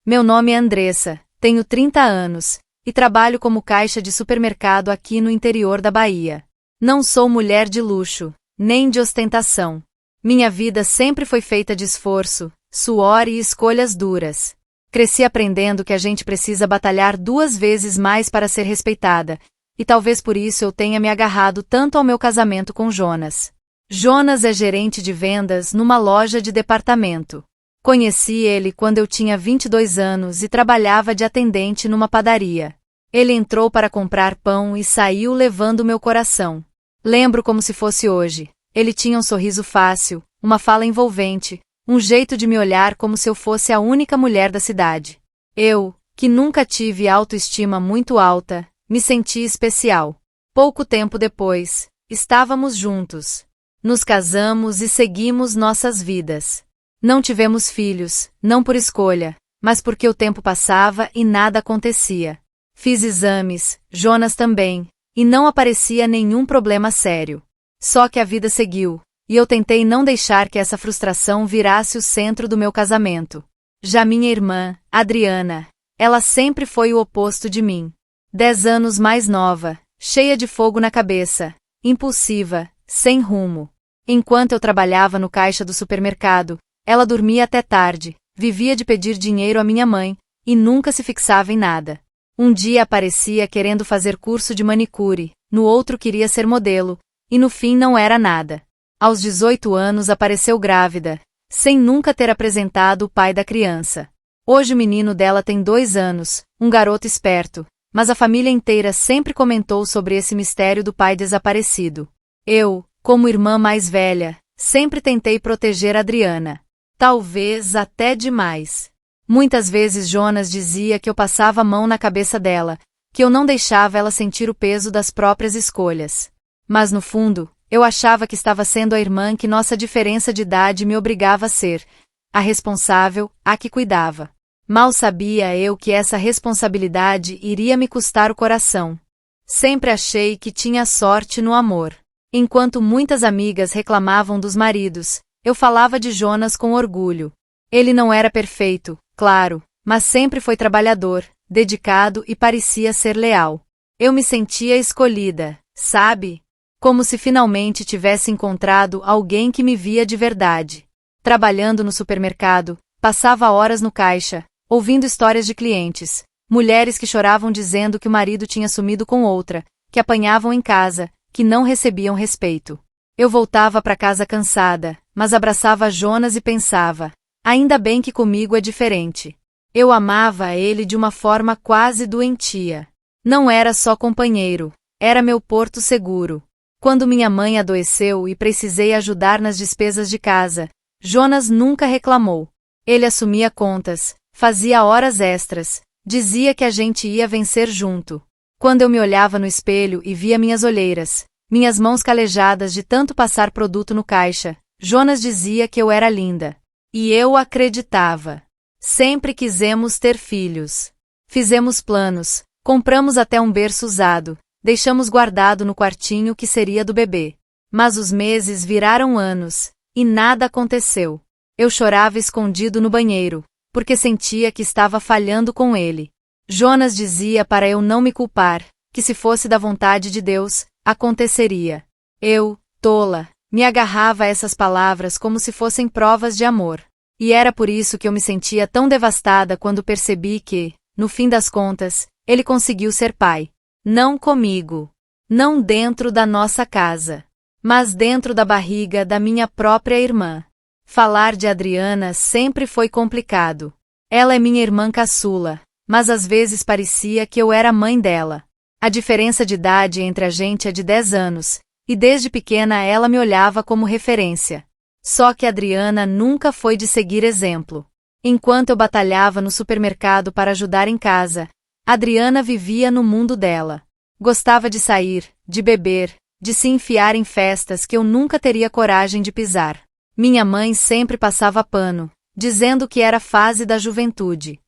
Meu nome é Andressa, tenho 30 anos, e trabalho como caixa de supermercado aqui no interior da Bahia. Não sou mulher de luxo, nem de ostentação. Minha vida sempre foi feita de esforço, suor e escolhas duras. Cresci aprendendo que a gente precisa batalhar 2 vezes mais para ser respeitada, e talvez por isso eu tenha me agarrado tanto ao meu casamento com Jonas. Jonas é gerente de vendas numa loja de departamento. Conheci ele quando eu tinha 22 anos e trabalhava de atendente numa padaria. Ele entrou para comprar pão e saiu levando meu coração. Lembro como se fosse hoje. Ele tinha um sorriso fácil, uma fala envolvente, um jeito de me olhar como se eu fosse a única mulher da cidade. Eu, que nunca tive autoestima muito alta, me senti especial. Pouco tempo depois, estávamos juntos. Nos casamos e seguimos nossas vidas. Não tivemos filhos, não por escolha, mas porque o tempo passava e nada acontecia. Fiz exames, Jonas também, e não aparecia nenhum problema sério. Só que a vida seguiu, e eu tentei não deixar que essa frustração virasse o centro do meu casamento. Já minha irmã, Adriana, ela sempre foi o oposto de mim. 10 anos mais nova, cheia de fogo na cabeça, impulsiva, sem rumo. Enquanto eu trabalhava no caixa do supermercado, ela dormia até tarde, vivia de pedir dinheiro à minha mãe, e nunca se fixava em nada. Um dia aparecia querendo fazer curso de manicure, no outro queria ser modelo, e no fim não era nada. Aos 18 anos apareceu grávida, sem nunca ter apresentado o pai da criança. Hoje o menino dela tem 2 anos, um garoto esperto, mas a família inteira sempre comentou sobre esse mistério do pai desaparecido. Eu, como irmã mais velha, sempre tentei proteger Adriana. Talvez até demais. Muitas vezes Jonas dizia que eu passava a mão na cabeça dela, que eu não deixava ela sentir o peso das próprias escolhas. Mas no fundo, eu achava que estava sendo a irmã que nossa diferença de idade me obrigava a ser, a responsável, a que cuidava. Mal sabia eu que essa responsabilidade iria me custar o coração. Sempre achei que tinha sorte no amor. Enquanto muitas amigas reclamavam dos maridos, eu falava de Jonas com orgulho. Ele não era perfeito, claro, mas sempre foi trabalhador, dedicado e parecia ser leal. Eu me sentia escolhida, sabe? Como se finalmente tivesse encontrado alguém que me via de verdade. Trabalhando no supermercado, passava horas no caixa, ouvindo histórias de clientes, mulheres que choravam dizendo que o marido tinha sumido com outra, que apanhavam em casa, que não recebiam respeito. Eu voltava para casa cansada, mas abraçava Jonas e pensava, ainda bem que comigo é diferente. Eu amava ele de uma forma quase doentia. Não era só companheiro, era meu porto seguro. Quando minha mãe adoeceu e precisei ajudar nas despesas de casa, Jonas nunca reclamou. Ele assumia contas, fazia horas extras, dizia que a gente ia vencer junto. Quando eu me olhava no espelho e via minhas olheiras, minhas mãos calejadas de tanto passar produto no caixa, Jonas dizia que eu era linda. E eu acreditava. Sempre quisemos ter filhos. Fizemos planos, compramos até um berço usado, deixamos guardado no quartinho que seria do bebê. Mas os meses viraram anos, e nada aconteceu. Eu chorava escondido no banheiro, porque sentia que estava falhando com ele. Jonas dizia para eu não me culpar, que se fosse da vontade de Deus, aconteceria. Eu, tola, me agarrava a essas palavras como se fossem provas de amor. E era por isso que eu me sentia tão devastada quando percebi que, no fim das contas, ele conseguiu ser pai. Não comigo. Não dentro da nossa casa. Mas dentro da barriga da minha própria irmã. Falar de Adriana sempre foi complicado. Ela é minha irmã caçula, mas às vezes parecia que eu era a mãe dela. A diferença de idade entre a gente é de 10 anos, e desde pequena ela me olhava como referência. Só que Adriana nunca foi de seguir exemplo. Enquanto eu batalhava no supermercado para ajudar em casa, Adriana vivia no mundo dela. Gostava de sair, de beber, de se enfiar em festas que eu nunca teria coragem de pisar. Minha mãe sempre passava pano, dizendo que era fase da juventude.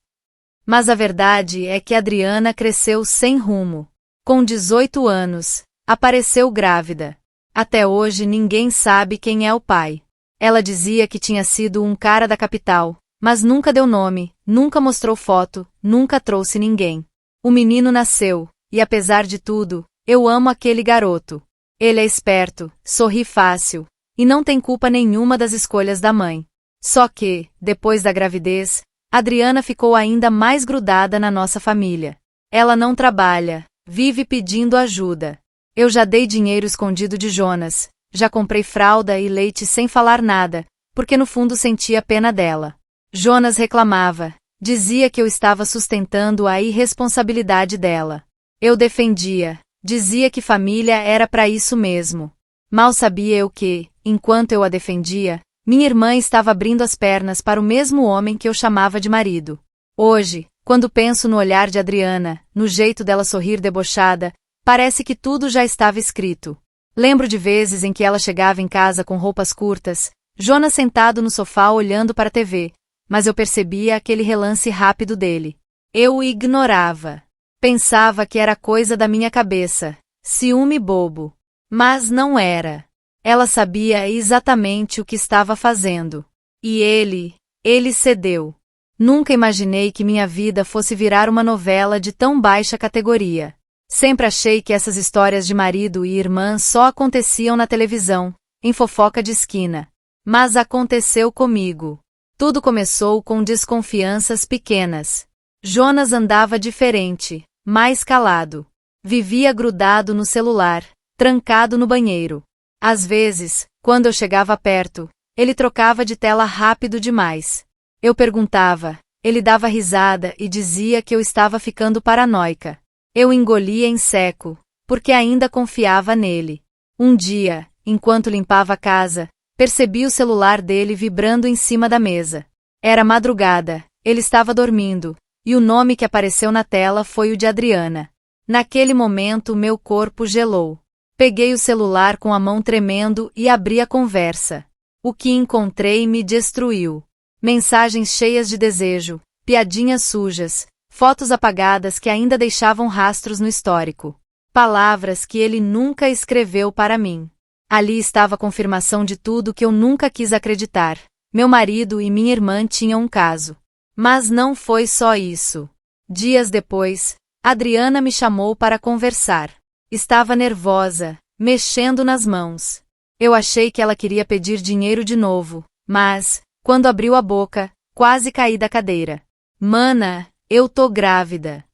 Mas a verdade é que Adriana cresceu sem rumo. Com 18 anos, apareceu grávida. Até hoje ninguém sabe quem é o pai. Ela dizia que tinha sido um cara da capital, mas nunca deu nome, nunca mostrou foto, nunca trouxe ninguém. O menino nasceu, e apesar de tudo, eu amo aquele garoto. Ele é esperto, sorri fácil, e não tem culpa nenhuma das escolhas da mãe. Só que, depois da gravidez, Adriana ficou ainda mais grudada na nossa família. Ela não trabalha, vive pedindo ajuda. Eu já dei dinheiro escondido de Jonas, já comprei fralda e leite sem falar nada, porque no fundo sentia pena dela. Jonas reclamava, dizia que eu estava sustentando a irresponsabilidade dela. Eu defendia, dizia que família era para isso mesmo. Mal sabia eu que, enquanto eu a defendia, minha irmã estava abrindo as pernas para o mesmo homem que eu chamava de marido. Hoje, quando penso no olhar de Adriana, no jeito dela sorrir debochada, parece que tudo já estava escrito. Lembro de vezes em que ela chegava em casa com roupas curtas, Jonas sentado no sofá olhando para a TV, mas eu percebia aquele relance rápido dele. Eu o ignorava. Pensava que era coisa da minha cabeça, ciúme bobo. Mas não era. Ela sabia exatamente o que estava fazendo. E ele cedeu. Nunca imaginei que minha vida fosse virar uma novela de tão baixa categoria. Sempre achei que essas histórias de marido e irmã só aconteciam na televisão, em fofoca de esquina. Mas aconteceu comigo. Tudo começou com desconfianças pequenas. Jonas andava diferente, mais calado. Vivia grudado no celular, trancado no banheiro. Às vezes, quando eu chegava perto, ele trocava de tela rápido demais. Eu perguntava, ele dava risada e dizia que eu estava ficando paranoica. Eu engolia em seco, porque ainda confiava nele. Um dia, enquanto limpava a casa, percebi o celular dele vibrando em cima da mesa. Era madrugada, ele estava dormindo, e o nome que apareceu na tela foi o de Adriana. Naquele momento meu corpo gelou. Peguei o celular com a mão tremendo e abri a conversa. O que encontrei me destruiu. Mensagens cheias de desejo, piadinhas sujas, fotos apagadas que ainda deixavam rastros no histórico. Palavras que ele nunca escreveu para mim. Ali estava a confirmação de tudo que eu nunca quis acreditar. Meu marido e minha irmã tinham um caso. Mas não foi só isso. Dias depois, Adriana me chamou para conversar. Estava nervosa, mexendo nas mãos. Eu achei que ela queria pedir dinheiro de novo, mas, quando abriu a boca, quase caí da cadeira. Mana, eu tô grávida.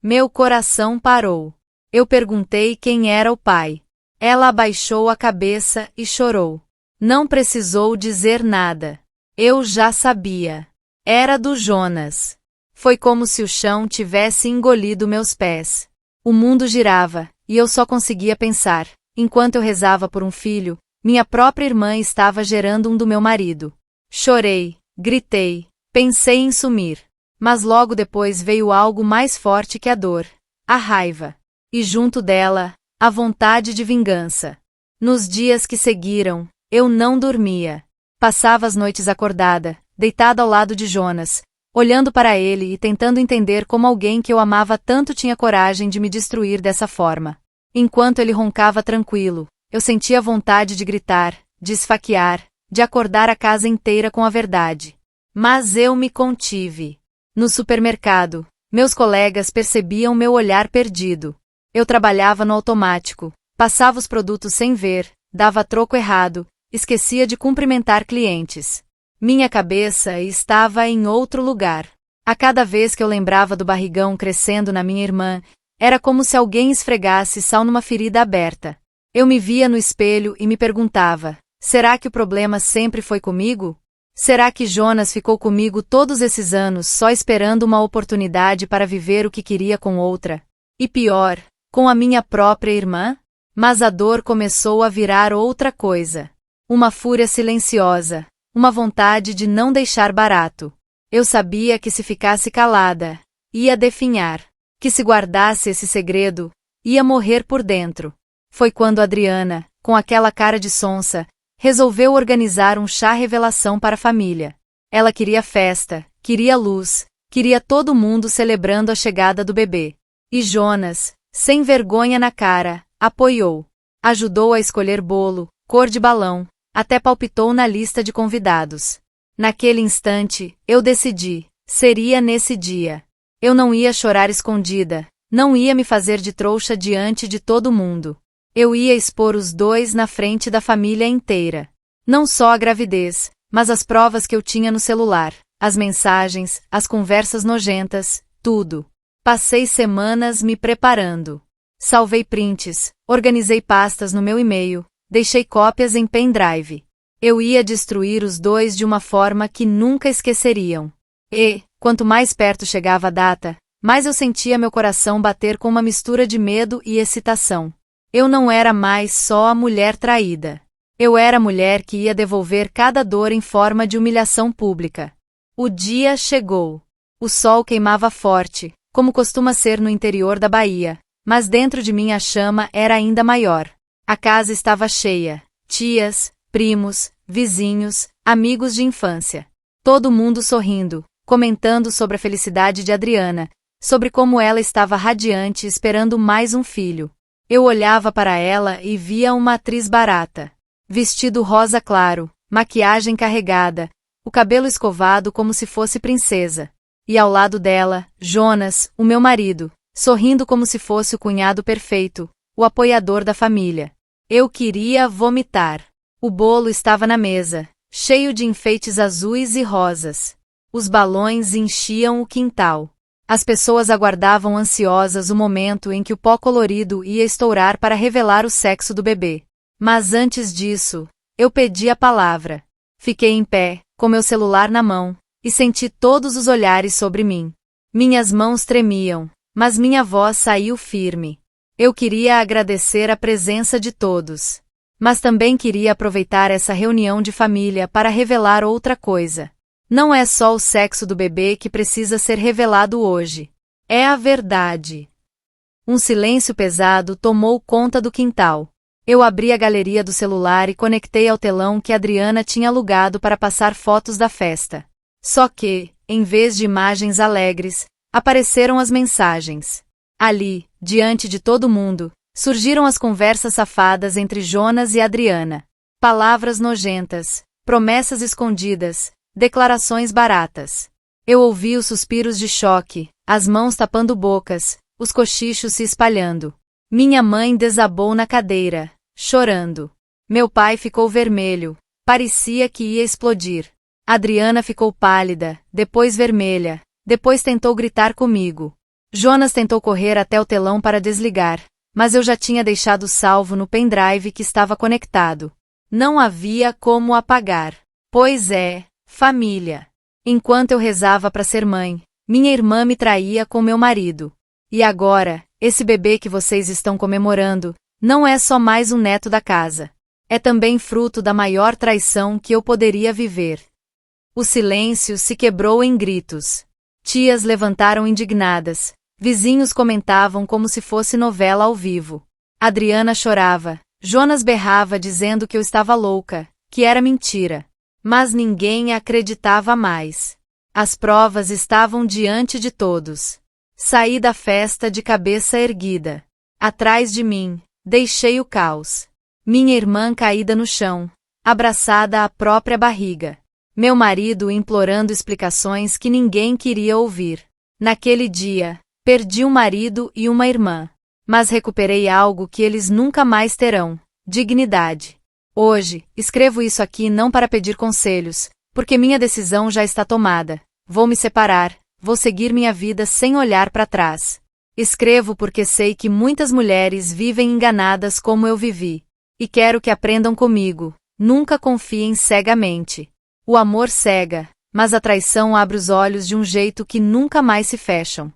Meu coração parou. Eu perguntei quem era o pai. Ela abaixou a cabeça e chorou. Não precisou dizer nada. Eu já sabia. Era do Jonas. Foi como se o chão tivesse engolido meus pés. O mundo girava, e eu só conseguia pensar. Enquanto eu rezava por um filho, minha própria irmã estava gerando um do meu marido. Chorei, gritei, pensei em sumir. Mas logo depois veio algo mais forte que a dor. A raiva. E junto dela, a vontade de vingança. Nos dias que seguiram, eu não dormia. Passava as noites acordada, deitada ao lado de Jonas, olhando para ele e tentando entender como alguém que eu amava tanto tinha coragem de me destruir dessa forma. Enquanto ele roncava tranquilo, eu sentia vontade de gritar, de esfaquear, de acordar a casa inteira com a verdade. Mas eu me contive. No supermercado, meus colegas percebiam meu olhar perdido. Eu trabalhava no automático, passava os produtos sem ver, dava troco errado, esquecia de cumprimentar clientes. Minha cabeça estava em outro lugar. A cada vez que eu lembrava do barrigão crescendo na minha irmã, era como se alguém esfregasse sal numa ferida aberta. Eu me via no espelho e me perguntava, será que o problema sempre foi comigo? Será que Jonas ficou comigo todos esses anos só esperando uma oportunidade para viver o que queria com outra? E pior, com a minha própria irmã? Mas a dor começou a virar outra coisa. Uma fúria silenciosa, uma vontade de não deixar barato. Eu sabia que se ficasse calada, ia definhar. Que se guardasse esse segredo, ia morrer por dentro. Foi quando Adriana, com aquela cara de sonsa, resolveu organizar um chá revelação para a família. Ela queria festa, queria luz, queria todo mundo celebrando a chegada do bebê. E Jonas, sem vergonha na cara, apoiou. Ajudou a escolher bolo, cor de balão, até palpitou na lista de convidados. Naquele instante, eu decidi, Seria nesse dia. Eu não ia chorar escondida, não ia me fazer de trouxa diante de todo mundo. Eu ia expor os dois na frente da família inteira. Não só a gravidez, mas as provas que eu tinha no celular, as mensagens, as conversas nojentas, tudo. Passei semanas me preparando. Salvei prints, organizei pastas no meu e-mail, deixei cópias em pendrive. Eu ia destruir os dois de uma forma que nunca esqueceriam. E, quanto mais perto chegava a data, mais eu sentia meu coração bater com uma mistura de medo e excitação. Eu não era mais só a mulher traída. Eu era a mulher que ia devolver cada dor em forma de humilhação pública. O dia chegou. O sol queimava forte, como costuma ser no interior da Bahia, mas dentro de mim a chama era ainda maior. A casa estava cheia, tias, primos, vizinhos, amigos de infância. Todo mundo sorrindo, comentando sobre a felicidade de Adriana, sobre como ela estava radiante esperando mais um filho. Eu olhava para ela e via uma atriz barata. Vestido rosa claro, maquiagem carregada, o cabelo escovado como se fosse princesa. E ao lado dela, Jonas, o meu marido, sorrindo como se fosse o cunhado perfeito, o apoiador da família. Eu queria vomitar. O bolo estava na mesa, cheio de enfeites azuis e rosas. Os balões enchiam o quintal. As pessoas aguardavam ansiosas o momento em que o pó colorido ia estourar para revelar o sexo do bebê. Mas antes disso, eu pedi a palavra. Fiquei em pé, com meu celular na mão, e senti todos os olhares sobre mim. Minhas mãos tremiam, mas minha voz saiu firme. Eu queria agradecer a presença de todos. Mas também queria aproveitar essa reunião de família para revelar outra coisa. Não é só o sexo do bebê que precisa ser revelado hoje. É a verdade. Um silêncio pesado tomou conta do quintal. Eu abri a galeria do celular e conectei ao telão que Adriana tinha alugado para passar fotos da festa. Só que, em vez de imagens alegres, apareceram as mensagens. Ali, diante de todo mundo, surgiram as conversas safadas entre Jonas e Adriana. Palavras nojentas, promessas escondidas, declarações baratas. Eu ouvi os suspiros de choque, as mãos tapando bocas, os cochichos se espalhando. Minha mãe desabou na cadeira, chorando. Meu pai ficou vermelho, parecia que ia explodir. Adriana ficou pálida, depois vermelha, depois tentou gritar comigo. Jonas tentou correr até o telão para desligar, mas eu já tinha deixado salvo no pendrive que estava conectado. Não havia como apagar. Pois é, família. Enquanto eu rezava para ser mãe, minha irmã me traía com meu marido. E agora, esse bebê que vocês estão comemorando, não é só mais um neto da casa. É também fruto da maior traição que eu poderia viver. O silêncio se quebrou em gritos. Tias levantaram indignadas. Vizinhos comentavam como se fosse novela ao vivo. Adriana chorava. Jonas berrava dizendo que eu estava louca, que era mentira. Mas ninguém acreditava mais. As provas estavam diante de todos. Saí da festa de cabeça erguida. Atrás de mim, deixei o caos. Minha irmã caída no chão, abraçada à própria barriga. Meu marido implorando explicações que ninguém queria ouvir. Naquele dia, perdi um marido e uma irmã. Mas recuperei algo que eles nunca mais terão: dignidade. Hoje, escrevo isso aqui não para pedir conselhos, porque minha decisão já está tomada. Vou me separar, vou seguir minha vida sem olhar para trás. Escrevo porque sei que muitas mulheres vivem enganadas como eu vivi. E quero que aprendam comigo: nunca confiem cegamente. O amor cega, mas a traição abre os olhos de um jeito que nunca mais se fecham.